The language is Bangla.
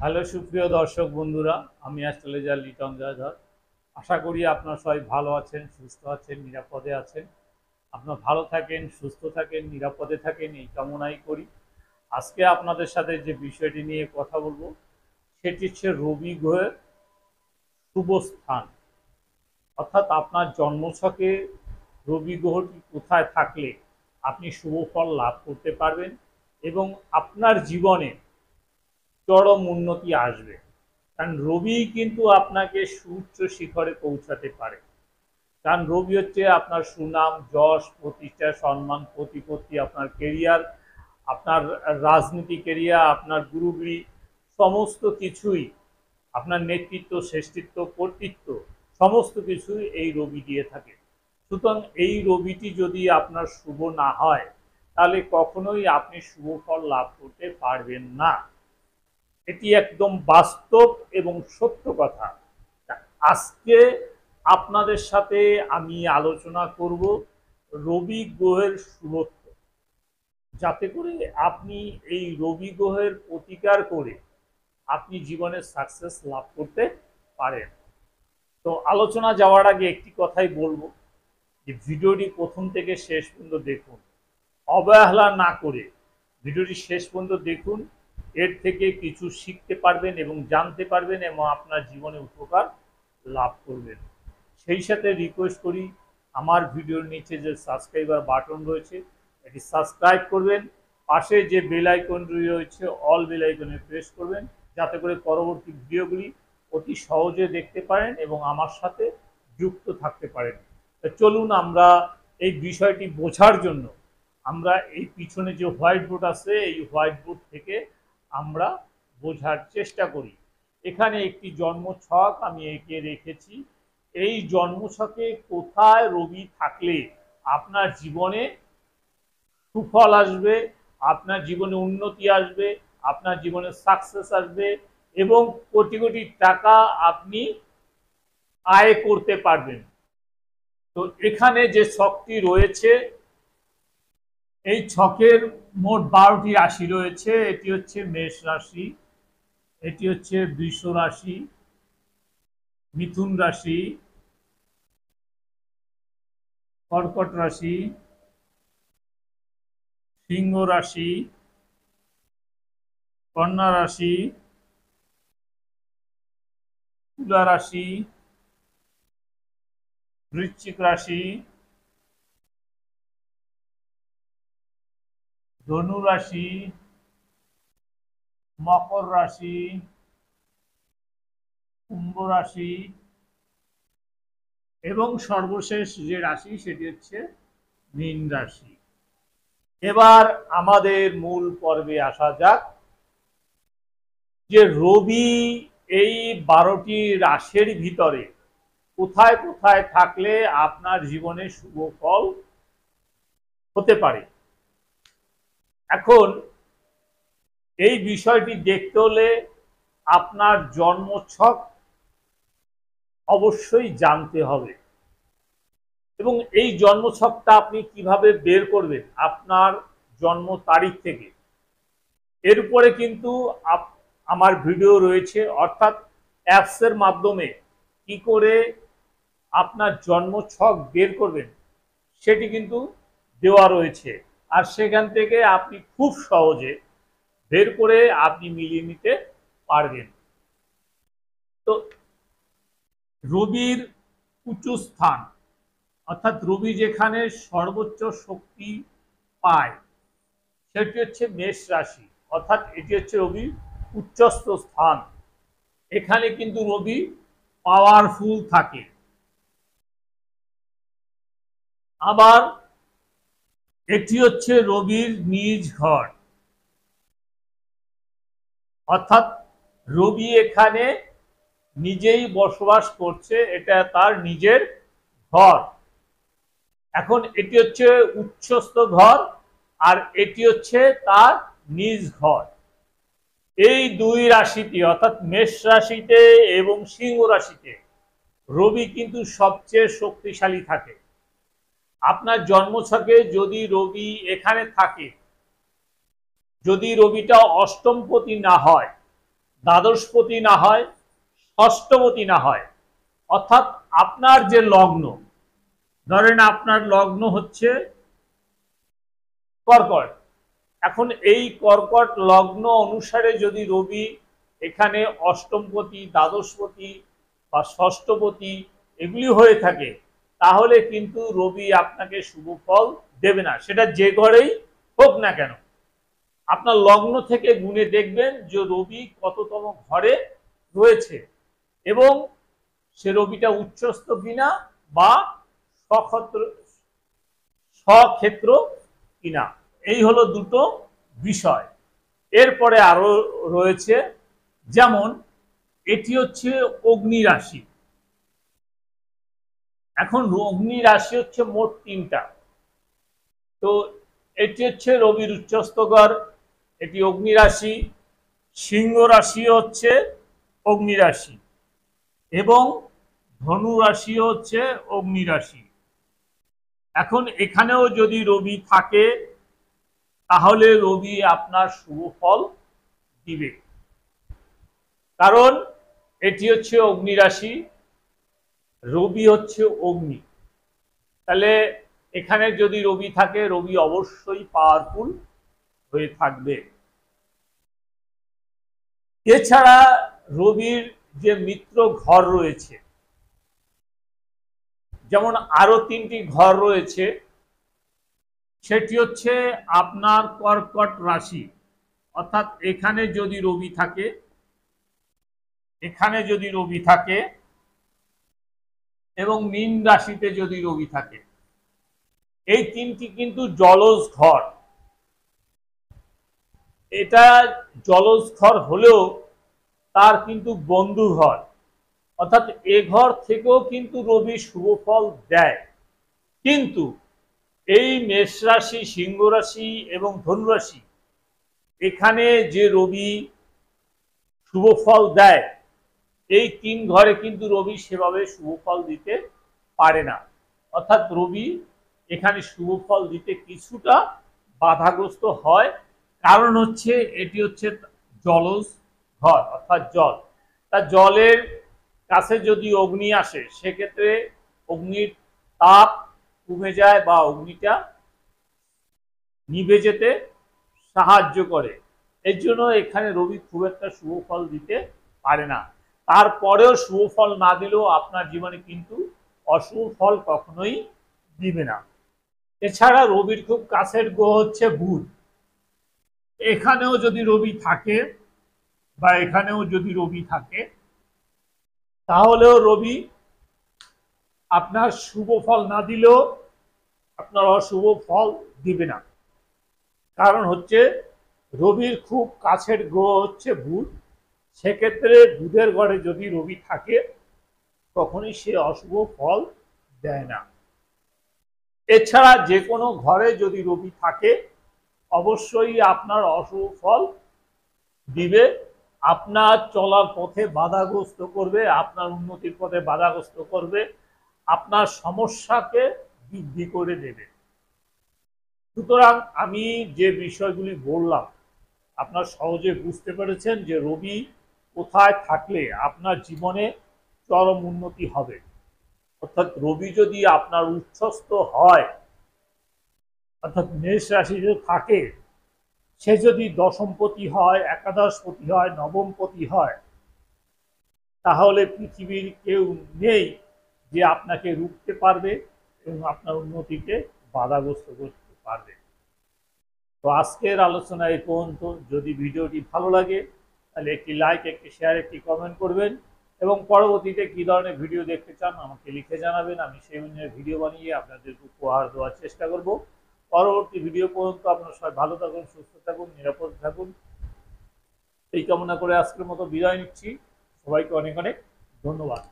হ্যালো সুপ্রিয় দর্শক বন্ধুরা, আমি অ্যাস্ট্রোলজার লিটন জয়ধর। আশা করি আপনারা সবাই ভালো আছেন, সুস্থ আছেন, নিরাপদে আছেন। আপনারা ভালো থাকেন, সুস্থ থাকেন, নিরাপদে থাকেন, এই কামনাই করি। আজকে আপনাদের সাথে যে বিষয়টি নিয়ে কথা বলবো সেটি হচ্ছে রবি গ্রহের শুভ স্থান। অর্থাৎ আপনার জন্মছকে রবি গ্রহটি কোথায় থাকলে আপনি শুভ ফল লাভ করতে পারবেন এবং আপনার জীবনে চরম উন্নতি আসবে। কারণ রবি কিন্তু আপনাকে সুউচ্চ শিখরে পৌঁছাতে পারে। কারণ রবি হচ্ছে আপনার সুনাম, যশ, প্রতিষ্ঠা, সম্মান, প্রতিপত্তি, আপনার কেরিয়ার, আপনার রাজনীতি কেরিয়ার, আপনার গুরুগিরি, সমস্ত কিছুই, আপনার নেতৃত্ব, শ্রেষ্ঠিত্ব, কর্তৃত্ব, সমস্ত কিছুই এই রবি দিয়ে থাকে। সুতরাং এই রবিটি যদি আপনার শুভ না হয় তাহলে কখনোই আপনি শুভ ফল লাভ করতে পারবেন না। এটি একদম বাস্তব এবং সত্য কথা। আজকে আপনাদের সাথে আমি আলোচনা করব রবি গ্রহের শুভত্ব, যাতে করে আপনি এই রবি গ্রহের প্রতিকার করে আপনি জীবনে সাকসেস লাভ করতে পারেন। তো আলোচনা যাওয়ার আগে একটি কথাই বলবো যে ভিডিওটি প্রথম থেকে শেষ পর্যন্ত দেখুন, অবহেলা না করে ভিডিওটি শেষ পর্যন্ত দেখুন। এর থেকে কিছু শিখতে পারবেন এবং জানতে পারবেন এবং আপনার জীবনে উপকার লাভ করবেন। সেই সাথে রিকোয়েস্ট করি, আমার ভিডিওর নিচে যে সাবস্ক্রাইবার বাটন রয়েছে এটি সাবস্ক্রাইব করবেন, পাশে যে বেল আইকনটি রয়েছে অল বেল আইকনে প্রেস করবেন, যাতে করে পরবর্তী ভিডিওগুলি অতি সহজে দেখতে পারেন এবং আমার সাথে যুক্ত থাকতে পারেন। চলুন আমরা এই বিষয়টি বোঝার জন্য আমরা এই পিছনে যে হোয়াইট বোর্ড আছে এই হোয়াইট বোর্ড থেকে আমরা বোঝার চেষ্টা করি। এখানে একটি জন্মছক আমি এঁকে রেখেছি। এই জন্মছকে কোথায় রবি থাকলে আপনার জীবনে সুফল আসবে, আপনার জীবনে উন্নতি আসবে, আপনার জীবনে সাকসেস আসবে এবং কোটি কোটি টাকা আপনি আয় করতে পারবেন। তো এখানে যে ছকটি রয়েছে এই ছকের মোট 12টি রাশি রয়েছে। এটি হচ্ছে মেষ রাশি, এটি হচ্ছে বৃষ রাশি, মিথুন রাশি, কর্কট রাশি, সিংহ রাশি, কন্যা রাশি, তুলা রাশি, বৃশ্চিক রাশি, ধনু রাশি, মকর রাশি, কুম্ভ রাশি এবং সর্বশেষ যে রাশি সেটি হচ্ছে মীন রাশি। এবার আমাদের মূল পর্বে আসা যাক যে রবি এই 12টি রাশির ভিতরে কোথায় কোথায় থাকলে আপনার জীবনে শুভ ফল হতে পারে। এখন এই বিষয়টি দেখতে হলে আপনার জন্মছক অবশ্যই জানতে হবে এবং এই জন্মছকটা আপনি কিভাবে বের করবেন আপনার জন্ম তারিখ থেকে, এর উপরে কিন্তু আমার ভিডিও রয়েছে। অর্থাৎ অ্যাপসের মাধ্যমে কি করে আপনার জন্মছক বের করবেন সেটি কিন্তু দেওয়া রয়েছে, আর সেখান থেকে আপনি খুব সহজে বের করে আপনি মিলিয়ে নিতে পারবেন। তো রবির উচ্চ স্থান, অর্থাৎ রবি যেখানে সর্বোচ্চ শক্তি পায় সেটি হচ্ছে মেষ রাশি, অর্থাৎ এটি হচ্ছে রবির উচ্চস্থ স্থান। এখানে কিন্তু রবি পাওয়ারফুল থাকে। আবার এটি হচ্ছে রবির নিজ ঘর, অর্থাৎ রবি এখানে নিজেই বসবাস করছে, এটা তার নিজের ঘর। এখন এটি হচ্ছে উচ্চস্থ ঘর আর এটি হচ্ছে তার নিজ ঘর। এই দুই রাশিতে অর্থাৎ মেষ রাশিতে এবং সিংহ রাশিতে রবি কিন্তু সবচেয়ে শক্তিশালী থাকে। আপনার জন্মছকে যদি রবি এখানে থাকে, যদি রবিটা অষ্টমপতি না হয়, দ্বাদশপতি না হয়, ষষ্ঠপতি না হয়, অর্থাৎ আপনার যে লগ্ন, ধরেন আপনার লগ্ন হচ্ছে কর্কট, এখন এই কর্কট লগ্ন অনুসারে যদি রবি এখানে অষ্টমপতি, দ্বাদশপতি বা ষষ্ঠপতি এগুলি হয়ে থাকে, তাহলে কিন্তু রবি আপনাকে শুভ ফল দেবে না, সেটা যে ঘরেই হোক না কেন। আপনার লগ্ন থেকে গুণে দেখবেন যে রবি কততম ঘরে রয়েছে এবং সে রবিটা উচ্চস্থ কিনা বা স্বক্ষেত্র কিনা, এই হলো দুটো বিষয়। এরপরে আরো রয়েছে, যেমন এটি হচ্ছে অগ্নি রাশি। এখন অগ্নি রাশি হচ্ছে মোট 3টা। তো এটি হচ্ছে রবির উচ্চস্থ ঘর, এটি অগ্নি রাশি। সিংহ রাশি হচ্ছে অগ্নি রাশি এবং ধনু রাশি হচ্ছে অগ্নি রাশি। এখন এখানেও যদি রবি থাকে তাহলে রবি আপনার শুভ ফল দিবে, কারণ এটি হচ্ছে অগ্নি রাশি, রবি হচ্ছে অগ্নি। তাহলে এখানে যদি রবি থাকে, রবি অবশ্যই পাওয়ারফুল হয়ে থাকবে। এছাড়া রবির যে মিত্র ঘর রয়েছে, যেমন আরো 3টি ঘর রয়েছে, সেটি হচ্ছে আপনার কর্কট রাশি, অর্থাৎ এখানে যদি রবি থাকে, এখানে যদি রবি থাকে এবং মীন রাশিতে যদি রবি থাকে, এই 3টি কিন্তু জলজ ঘর। এটা জলজ ঘর হলেও তার কিন্তু বন্ধু ঘর, অর্থাৎ এ ঘর থেকেও কিন্তু রবি শুভ ফল দেয়। কিন্তু এই মেষ রাশি, সিংহ রাশি এবং ধনু রাশি, এখানে যে রবি শুভ ফল দেয়, এই 3 ঘরে কিন্তু রবি সেভাবে শুভ ফল দিতে পারে না, অর্থাৎ রবি এখানে শুভ ফল দিতে কিছুটা বাধাগ্রস্ত হয়। কারণ হচ্ছে এটি হচ্ছে জলজ ঘর, অর্থাৎ জল। তা জলের কাছে যদি অগ্নি আসে, সেক্ষেত্রে অগ্নির তাপ কমে যায় বা অগ্নিটা নিভে যেতে সাহায্য করে। এর জন্য এখানে রবি খুব একটা শুভ ফল দিতে পারে না। তারপরেও শুভ ফল না দিলেও আপনার জীবনে কিন্তু অশুভ ফল কখনোই দিবে না। এছাড়া রবির খুব কাছের গ্রহ হচ্ছে বুধ। এখানেও যদি রবি থাকে বা এখানেও যদি রবি থাকে, তাহলেও রবি আপনার শুভ ফল না দিলেও আপনার অশুভ ফল দিবে না। কারণ হচ্ছে রবির খুব কাছের গ্রহ হচ্ছে বুধ, সেক্ষেত্রে বুধের ঘরে যদি রবি থাকে কখনই সে অশুভ ফল দেয় না। এছাড়া যে কোনো ঘরে যদি রবি থাকে অবশ্যই আপনার অশুভ ফল দিবে, আপনার চলার পথে বাধাগ্রস্ত করবে, আপনার উন্নতির পথে বাধাগ্রস্ত করবে, আপনার সমস্যাকে বৃদ্ধি করে দেবে। সুতরাং আমি যে বিষয়গুলি বললাম, আপনার সহজে বুঝতে পেরেছেন যে রবি কোথায় থাকলে আপনার জীবনে চরম উন্নতি হবে। অর্থাৎ রবি যদি আপনার উচ্চস্থ হয়, অর্থাৎ মেষ রাশিতে থাকে, সে যদি দশমপতি হয়, একাদশপতি হয়, নবমপতি হয়, তাহলে পৃথিবীর কেউ নেই যে আপনাকে রুখতে পারবে এবং আপনার উন্নতিকে বাধাগ্রস্ত করতে পারবে। তো আজকের আলোচনা এই পর্যন্ত। যদি ভিডিওটি ভালো লাগে তাহলে একটি লাইক, একটি শেয়ার, একটি কমেন্ট করবেন এবং পরবর্তীতে কী ধরনের ভিডিও দেখতে চান আমাকে লিখে জানাবেন। আমি সেই অনুযায়ী ভিডিও বানিয়ে আপনাদের উপহার দেওয়ার চেষ্টা করব। পরবর্তী ভিডিও পর্যন্ত আপনারা সবাই ভালো থাকুন, সুস্থ থাকুন, নিরাপদ থাকুন, এই কামনা করে আজকের মতো বিদায় নিচ্ছি। সবাইকে অনেক অনেক ধন্যবাদ।